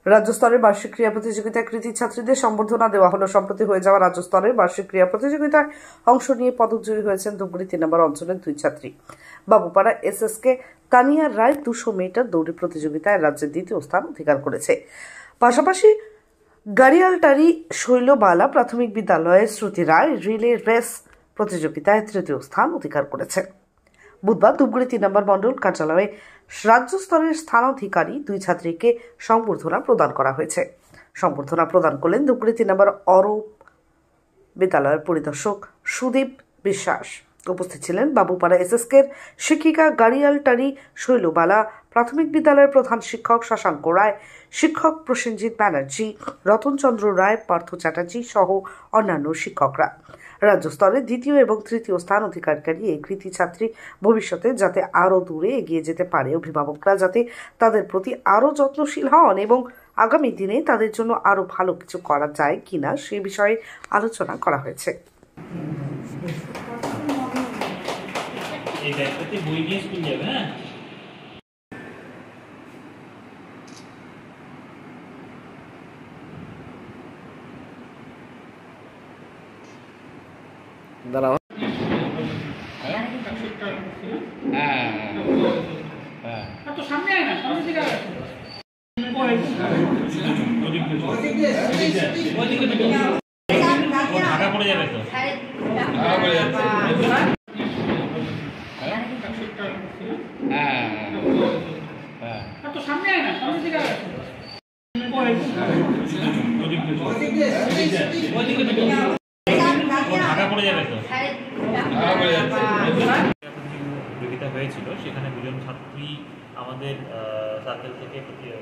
রাজ্য স্তরের বার্ষিক ক্রীড়া প্রতিযোগিতায় কৃতী ছাত্রীদের সম্বর্ধনা দেওয়া হলো। সম্প্রতি হয়ে যাওয়া রাজ্য স্তরের বার্ষিক ক্রীড়া প্রতিযোগিতায় অংশ নিয়ে পদকজয়ী হয়েছেন ধূপগুড়ি 3 নম্বর অঞ্চলের 2 ছাত্রী। বাবুপাড়া এসএসকে তানিয়া রায় 200 মিটার দৌড় প্রতিযোগিতায় রাজ্যের দ্বিতীয় স্থান অধিকার করেছে। পাশাপাশি গাড়িয়ালটারি শৈলবালা প্রাথমিক বিদ্যালয়ের শ্রুতি রায় রিলে রেস প্রতিযোগিতায় তৃতীয় স্থান অধিকার করেছে। বুধবার ধূপগুড়ি 3 নম্বর মণ্ডল কার্যালয়ে রাজ্য স্তরের স্থানাধিকারী 2 ছাত্রীকে সংবর্ধনা প্রদান করা হয়েছে। সংবর্ধনা প্রদান করলেন ধূপগুড়ি 3 নম্বর অরূপ বিদ্যালয়ের পরিদর্শক সুদীপ বিশ্বাস। উপস্থিত ছিলেন বাবুপাড়া এসএসকের শিক্ষিকা গাড়িয়ালটারি শৈলবালা, প্রাথমিক বিদ্যালয়ের প্রধান শিক্ষক শশাঙ্ক রায়, শিক্ষক প্রসেনজিৎ ব্যানার্জি, রতনচন্দ্র রায়, পার্থ চ্যাটার্জি সহ অন্যান্য শিক্ষকরা। রাজ্য স্তরে দ্বিতীয় এবং তৃতীয় স্থান অধিকারী এই কৃতী ছাত্রী ভবিষ্যতে যাতে আরও দূরে এগিয়ে যেতে পারে, অভিভাবকরা যাতে তাদের প্রতি আরও যত্নশীল হন এবং আগামী দিনে তাদের জন্য আরও ভালো কিছু করা যায় কিনা সে বিষয়ে আলোচনা করা হয়েছে। দাঁড়াও। প্রতিযোগিতা হয়েছিল, সেখানে 2 জন ছাত্রী আমাদের সার্কেল থেকে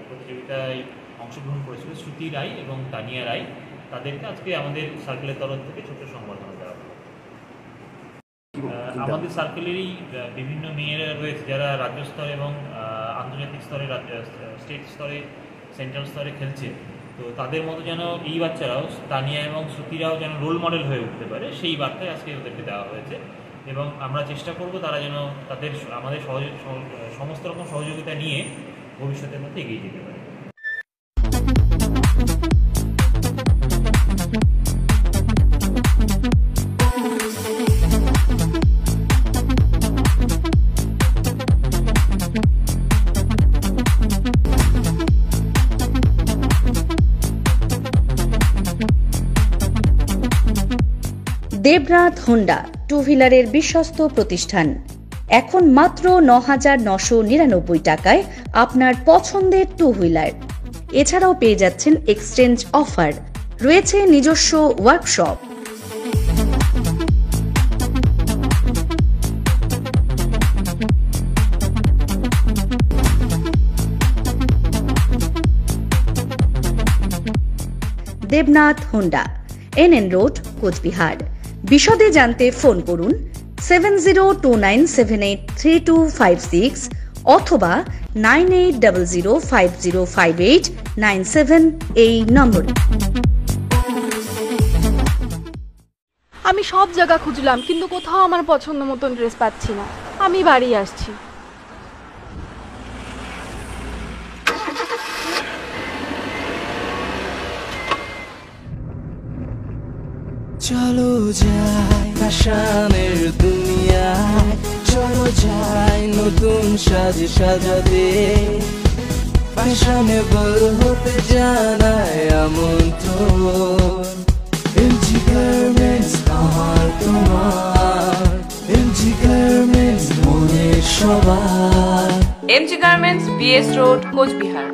প্রতিযোগিতায় অংশগ্রহণ করেছিল, শ্রুতি রায় এবং তানিয়া রায়। তাদেরকে আজকে আমাদের সার্কেলের তরফ থেকে ছোট সংবর্ধনা দেওয়া হলো। আমাদের সার্কেলেরই বিভিন্ন মেয়েরা রয়েছে যারা রাজ্য স্তরে এবং আন্তর্জাতিক স্তরে, স্টেট স্তরে, সেন্ট্রাল স্তরে খেলছে। তো তাদের মতো যেন এই বাচ্চারাও, তানিয়া এবং শ্রুতিরাও যেন রোল মডেল হয়ে উঠতে পারে, সেই বার্তায় আজকে ওদেরকে দেওয়া হয়েছে। এবং আমরা চেষ্টা করব তারা যেন তাদের আমাদের সমস্ত রকম সহযোগিতা নিয়ে ভবিষ্যতের মধ্যে এগিয়ে যেতে পারে। দেবনাথ হোন্ডা টু হুইলারের বিশ্বস্ত প্রতিষ্ঠান। এখন মাত্র 9,999 টাকায় আপনার পছন্দের টু হুইলার। এছাড়াও পেয়ে যাচ্ছেন এক্সচেঞ্জ অফার, রয়েছে নিজস্ব workshop. Debnath Honda, NN road, Cooch Behar. বিশদে জানতে ফোন করুন 7029783256 অথবা 9800505897 এই নম্বরে। আমি সব জায়গা খুঁজলাম, কিন্তু কোথাও আমার পছন্দ মতন ড্রেস পাচ্ছি না। আমি বাড়ি আসছি। চলো যাই ফ্যাশনের দুনিয়ায়, চলো যাই নতুন সাজে সাজাতে, ফ্যাশনেবল হতে জানায় আমন্ত্রণ। MG গার্মেন্টস আমার তোমার, MG গার্মেন্টস মনের সবার। MG garments, BS road, Cooch Behar.